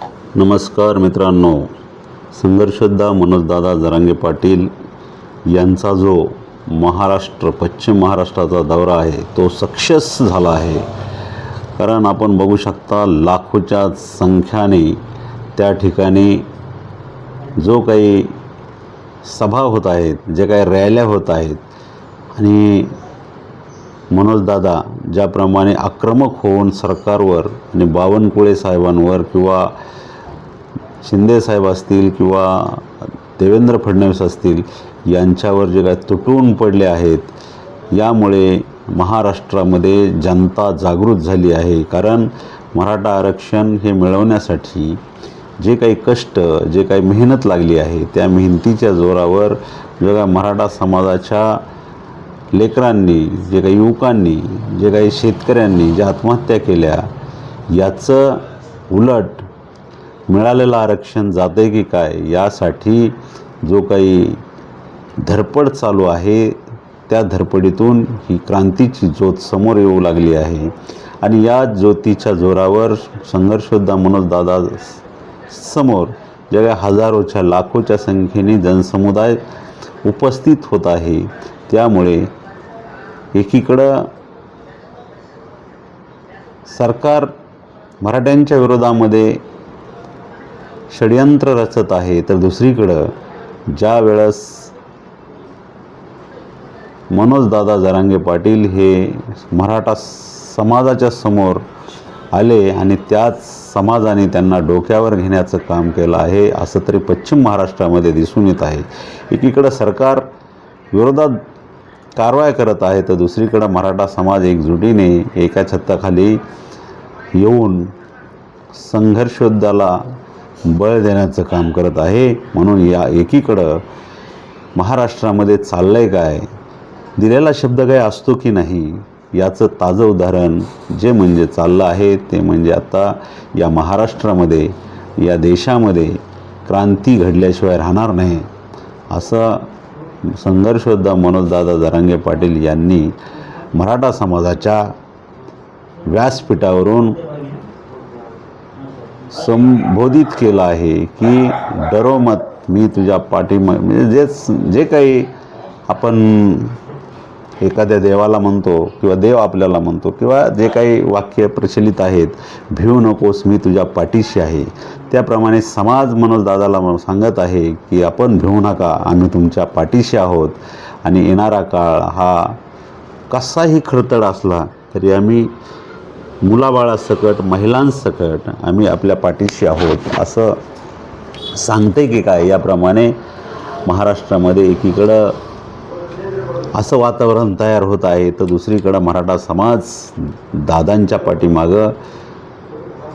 नमस्कार मित्रांनो, संघर्षयोद्धा मनोजदादा जरांगे पाटील यांचा जो पश्चिम महाराष्ट्राचा दौरा आहे तो सक्सेस झाला आहे. कारण आपण बघू शकता लाखोच्या संख्येने त्या ठिकाणी जो काही सभा होत आहेत, जे काही रॅल्या होत आहेत आणि मनोजदादा ज्याप्रमाणे आक्रमक होऊन सरकारवर आणि बावनकुळे साहेबांवर किंवा शिंदे साहेब असतील किंवा देवेंद्र फडणवीस असतील यांच्यावर जे काय तुटून पडले आहेत, यामुळे महाराष्ट्रामध्ये जनता जागृत झाली आहे. कारण मराठा आरक्षण हे मिळवण्यासाठी जे काही कष्ट, जे काही मेहनत लागली आहे, त्या मेहनतीच्या जोरावर जे काय मराठा समाजाच्या लेकरांनी, जे काही युवकांनी, जे काही शेतकऱ्यांनी ज्या आत्महत्या केल्या, याचं उलट मिळालेलं आरक्षण जाते की काय यासाठी जो काही धडपड चालू आहे, त्या धडपडीतून ही क्रांतीची ज्योत समोर येऊ लागली आहे. आणि या ज्योतीच्या जोरावर संघर्षयोद्धा मनोजदादा समोर जे काही हजारोच्या लाखोच्या संख्येने जनसमुदाय उपस्थित होत आहे. त्यामुळे एकीकडं सरकार मराठ्यांच्या विरोधामध्ये षडयंत्र रचत आहे, तर दुसरीकडं ज्या वेळेस मनोजदादा जरांगे पाटील हे मराठा समाजाच्या समोर आले आणि त्याच समाजाने त्यांना डोक्यावर घेण्याचं काम केलं आहे, असं तरी पश्चिम महाराष्ट्रामध्ये दिसून येत आहे. एकीकडं सरकार विरोधात कारवाई करत आहे, तर दुसरीकडं मराठा समाज एकजुटीने एका छताखाली येऊन संघर्षयोद्धाला बळ देण्याचं काम करत आहे. म्हणून या एकीकडं महाराष्ट्रामध्ये चाललं आहे काय, दिलेला शब्द काय असतो की नाही, याचं ताजं उदाहरण जे म्हणजे चाललं आहे ते म्हणजे आता या महाराष्ट्रामध्ये, या देशामध्ये क्रांती घडल्याशिवाय राहणार नाही, असं संघर्षयोद्धा मनोजदादा जरांगे पाटील यांनी मराठा समाजाच्या व्यासपीठावरून संबोधित केलं आहे की डरो मत, मी तुझ्या म्हणजे जे काही आपण एखाद्या देवाला म्हणतो किंवा देव आपल्याला म्हणतो किंवा जे काही वाक्य प्रचलित आहेत, भिवू नकोस मी तुझ्या पाठीशी आहे, त्याप्रमाणे समाज मनोजदादाला सांगत आहे की आपण भिवू नका, आम्ही तुमच्या पाठीशी आहोत. आणि येणारा काळ हा कसाही खडतड असला तरी आम्ही मुलाबाळासकट, महिलांसकट आम्ही आपल्या पाठीशी आहोत, असं सांगते की काय. याप्रमाणे महाराष्ट्रामध्ये एकीकडं असं वातावरण तयार होत आहे, तर दुसरीकडं मराठा समाज दादांच्या पाठीमागं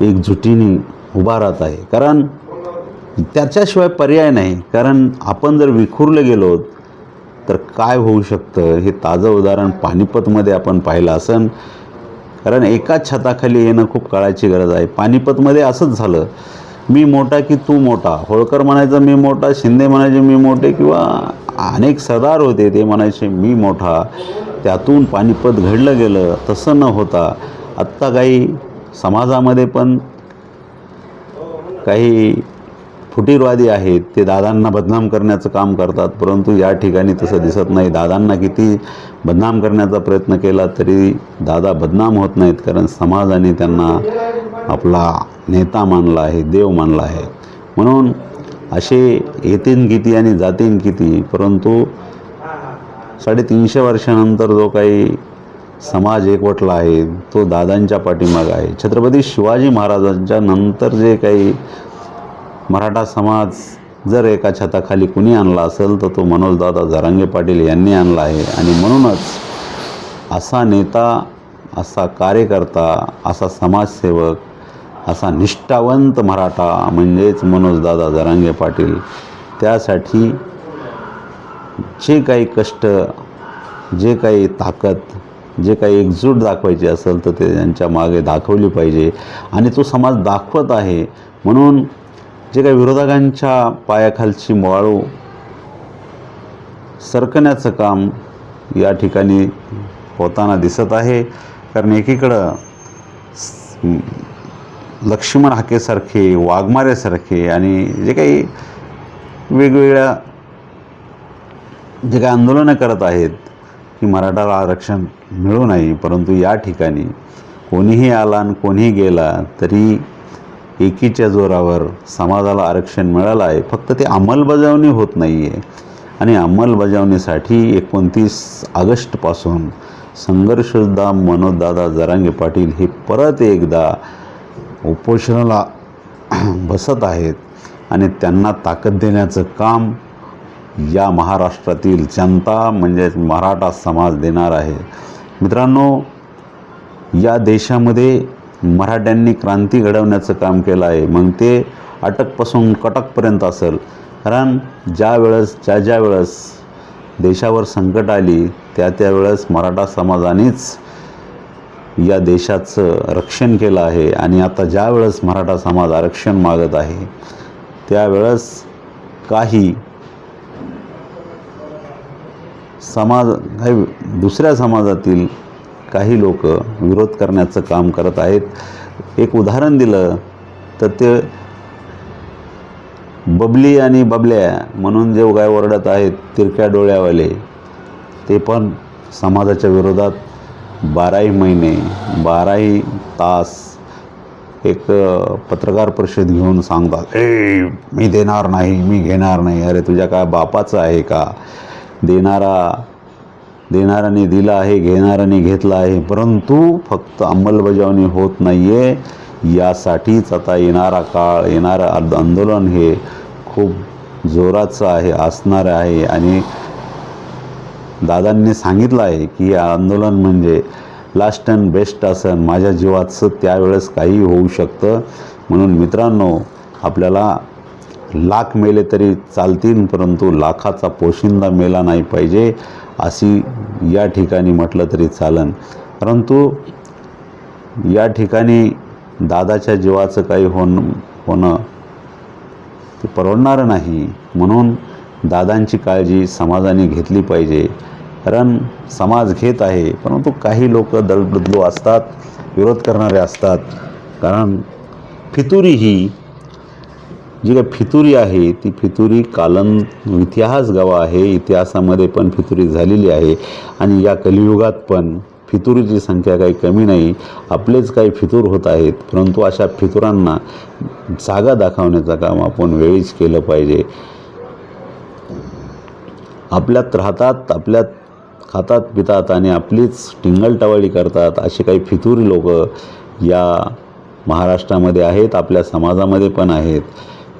एकजुटीने उभा राहत आहे. कारण त्याच्याशिवाय पर्याय नाही. कारण आपण जर विखुरले गेलो तर काय होऊ शकतं, हे ताजं उदाहरण पानिपतमध्ये आपण पाहिलं असेल. कारण एका छताखाली येणं खूप काळाची गरज आहे. पानिपतमध्ये असंच झालं, मी मोठा की तू मोठा, होळकर म्हणायचं मी मोठा, शिंदे म्हणायचे मी मोठे, किंवा अनेक सरदार होते ते म्हणायचे मी मोठा. त्यातून पानिपत घडलं गेलं. तसं न होता आत्ता काही समाजामध्ये पण काही फुटीरवादी आहेत, ते दादांना बदनाम करण्याचं काम करतात. परंतु या ठिकाणी तसं दिसत नाही. दादांना किती बदनाम करण्याचा प्रयत्न केला तरी दादा बदनाम होत नाहीत, कारण समाजाने त्यांना आपला नेता मानला आहे, देव मानला आहे. म्हणून असे येतीन किती आणि जातीन किती, परंतु 350 वर्षानंतर जो काही समाज एकवटला आहे तो दादांच्या पाठीमागे आहे. छत्रपती शिवाजी महाराजांच्या नंतर जे काही मराठा समाज जर एका छताखाली कुणी आणला असेल तर तो मनोजदादा जरांगे पाटील यांनी आणला आहे. आणि म्हणूनच असा नेता, असा कार्यकर्ता, असा समाजसेवक, असा निष्ठावंत मराठा म्हणजेच मनोजदादा जरांगे पाटील. त्यासाठी जे काही कष्ट, जे काही ताकद, जे काही एकजूट दाखवायची असेल तर ते त्यांच्या मागे दाखवली पाहिजे. आणि तो समाज दाखवत आहे. म्हणून जे काही विरोधकांच्या पायाखालची वाळू सरकण्याचं काम या ठिकाणी होताना दिसत आहे. कारण एकीकडं लक्ष्मण हाकेसारखे, वाघमारेसारखे आणि जे काही वेगवेगळ्या जे काही आंदोलनं करत आहेत की मराठाला आरक्षण मिळू नाही, परंतु या ठिकाणी कोणीही आला आणि कोणीही गेला तरी एकीच्या जोरावर समाजाला आरक्षण मिळालं आहे. फक्त ते अंमलबजावणी होत नाही आहे आणि अंमलबजावणीसाठी 29 ऑगस्टपासून संघर्षयोद्धा मनोजदादा जरांगे पाटील हे परत एकदा उपोषणाला बसत आहेत आणि त्यांना ताकद देण्याचं काम या महाराष्ट्रातील जनता म्हणजेच मराठा समाज देणार आहे. मित्रांनो, या देशामध्ये मराठ्यांनी क्रांती घडवण्याचं काम केलं आहे. मग ते अटकपासून कटकपर्यंत असेल, कारण ज्या वेळेस देशावर संकट आली त्यावेळेस मराठा समाजानेच या देशाचं रक्षण केलं आहे. आणि आता ज्या वेळेस मराठा समाज आरक्षण मागत आहे त्यावेळेस काही दुसऱ्या समाजातील काही लोक विरोध करण्याचं काम करत आहेत. एक उदाहरण दिलं तर ते बबली आणि बबल्या म्हणून जे काय ओरडत आहेत तिरक्या डोळ्यावाले, ते पण समाजाच्या विरोधात 12ही महिने 12ही तास एक पत्रकार परिषद घेऊन सांगतात, मी देणार नाही, मी घेणार नाही. अरे तुझ्या काय बापाचं आहे का? देणाऱ्याने दिलं आहे, घेणाऱ्याने घेतलं आहे, परंतु फक्त अंमलबजावणी होत नाही आहे. यासाठीच आता येणारा काळ, येणारं आंदोलन हे खूप जोराचं आहे, असणार आहे. आणि दादांनी सांगितलं आहे की हे आंदोलन म्हणजे लास्ट अँड बेस्ट असेल. माझ्या जीवाचं त्यावेळेस काही होऊ शकतं. म्हणून मित्रांनो, आपल्याला लाख मेले तरी चालतील, परंतु लाखाचा पोशिंदा मेला नाही पाहिजे अशी या ठिकाणी म्हटलं तरी चालन. परंतु या ठिकाणी दादाच्या जीवाचं काही होणं ते परवडणारं नाही. म्हणून दादांची काळजी समाजाने घेतली पाहिजे, कारण समाज घेत आहे, परंतु काही लोक दलबदलू असतात, विरोध करणारे असतात. कारण फितुरी ही जी काही फितुरी आहे ती फितुरी इतिहास गवा आहे. इतिहासामध्ये पण फितुरी झालेली आहे आणि या कलियुगात पण फितुरीची संख्या काही कमी नाही. आपलेच काही फितूर होत आहेत, परंतु अशा फितुरांना जागा दाखवण्याचं काम आपण वेळीच केलं पाहिजे. आपल्यात राहतात, आपल्यात खातात पितात आणि आपलीच टिंगलटवाळी करतात असे काही फितुरी लोक या महाराष्ट्रामध्ये आहेत, आपल्या समाजामध्ये पण आहेत.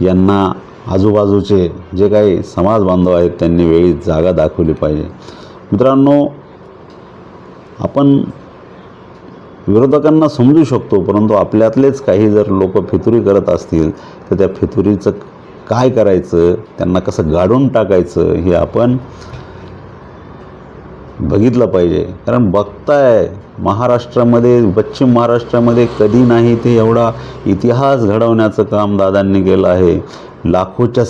यांना आजूबाजूचे जे काही समाज बांधव आहेत त्यांनी वेळी जागा दाखवली पाहिजे. मित्रांनो, आपण विरोधकांना समजू शकतो, परंतु आपल्यातलेच काही जर लोक फितुरी करत असतील तर त्या फितुरीचं काय करायचं, त्यांना कसं गाडून टाकायचं हे आपण बघितलं पाहिजे. कारण बघताय महाराष्ट्रामध्ये, पश्चिम महाराष्ट्रामध्ये कधी नाही ते एवढा इतिहास घडवण्याचं काम दादांनी केलं आहे. लाखोच्या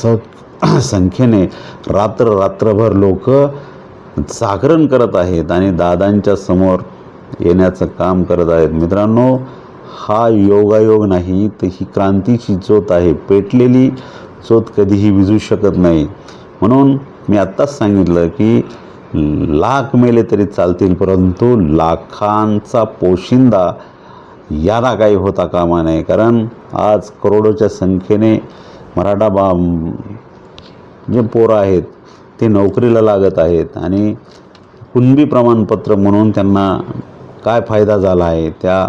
संख्येने रात्रभर लोक जागरण करत आहेत आणि दादांच्या समोर येण्याचं काम करत आहेत. मित्रांनो, हा योगायोग नाही, तर ही क्रांतीची ज्योत आहे. पेटलेली ज्योत कधीही विझू शकत नाही. म्हणून मी आत्ताच सांगितलं की लाख मेले तरी चालतील, परंतु लाखांचा पोशिंदा याला काही होता कामा नये. कारण आज करोडोच्या संख्येने मराठा जे पोरं आहेत ते नोकरीला लागत आहेत आणि कुणबी प्रमाणपत्र म्हणून त्यांना काय फायदा झाला आहे. त्या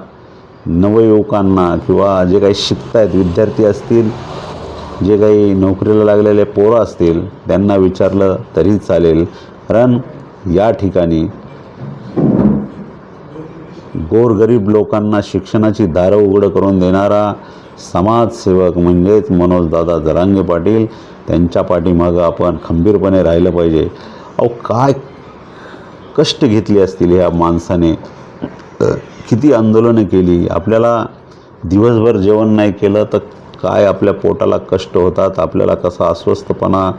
नवयुवकांना किंवा जे काही शिकतायत विद्यार्थी असतील, जे काही नोकरीला लागलेले पोरं असतील, त्यांना विचारलं तरी चालेल. कारण या ठिकाणी गोरगरीब लोकांना शिक्षणाची दारं उघडं करून देणारा समाजसेवक म्हणजेच मनोजदादा जरांगे पाटील, त्यांच्या पाठीमागं आपण खंबीरपणे राहिलं पाहिजे. अहो, काय कष्ट घेतली असतील ह्या माणसाने, किती आंदोलनं केली. आपल्याला दिवसभर जेवण नाही केलं तर काय आपल्या पोटाला कष्ट होतात, आपल्याला कसा अस्वस्थपणा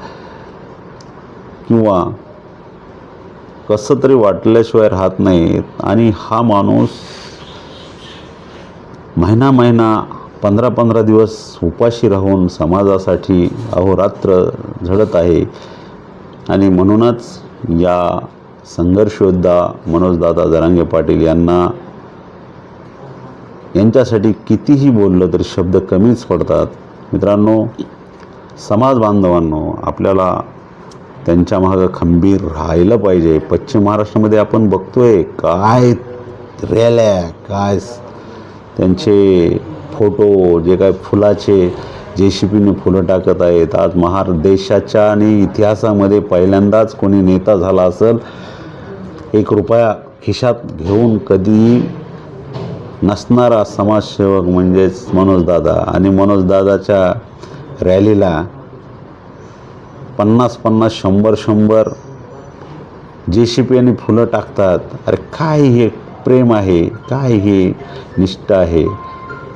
किंवा कसं तरी वाटल्याशिवाय राहत नाही. आणि हा माणूस महिना 15-15 दिवस उपाशी राहून समाजासाठी अहोरात्र झडत आहे. आणि म्हणूनच या संघर्ष योद्धा मनोजदादा जरांगे पाटील यांच्यासाठी कितीही बोललं तरी शब्द कमीच पडतात. मित्रांनो, समाज बांधवांनो, आपल्याला त्यांच्या मागं खंबीर राहिलं पाहिजे. पश्चिम महाराष्ट्रामध्ये आपण बघतोय काय रॅल्या, काय त्यांचे फोटो, जे काय फुलाचे JCPने फुलं टाकत आहेत. आज देशाच्या आणि इतिहासामध्ये पहिल्यांदाच कोणी नेता झाला असेल 1 रुपया खिशात घेऊन कधीही नसणारा समाजसेवक म्हणजेच मनोजदादा. आणि मनोजदादाच्या रॅलीला 50-50, 100-100 JCP आणि फुलं टाकतात. अरे काय हे प्रेम आहे, काय हे निष्ठा आहे.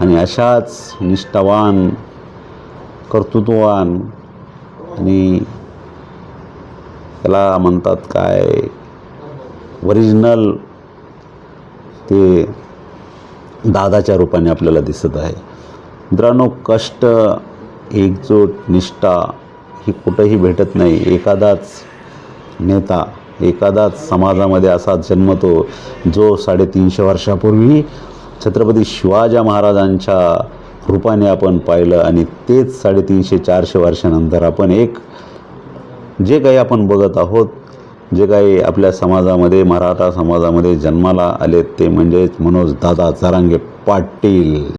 आणि अशाच निष्ठावान, कर्तृत्ववान आणि त्याला म्हणतात काय ओरिजिनल ते दादाच्या रूपाने आपल्याला दिसत आहे. मित्रांनो, कष्ट, एकजूट, निष्ठा ही कुठंही भेटत नाही. एखादाच नेता, एखादाच समाजामध्ये असा जन्मतो जो 350 वर्षापूर्वी छत्रपती शिवाजी महाराजांच्या रूपाने आपण पाहिलं. आणि तेच 350-400 वर्षानंतर आपण जे काही आपण बघत आहोत, जे काही आपल्या समाजामध्ये, मराठा समाजामध्ये जन्माला आले ते म्हणजेच मनोजदादा जरांगे पाटील.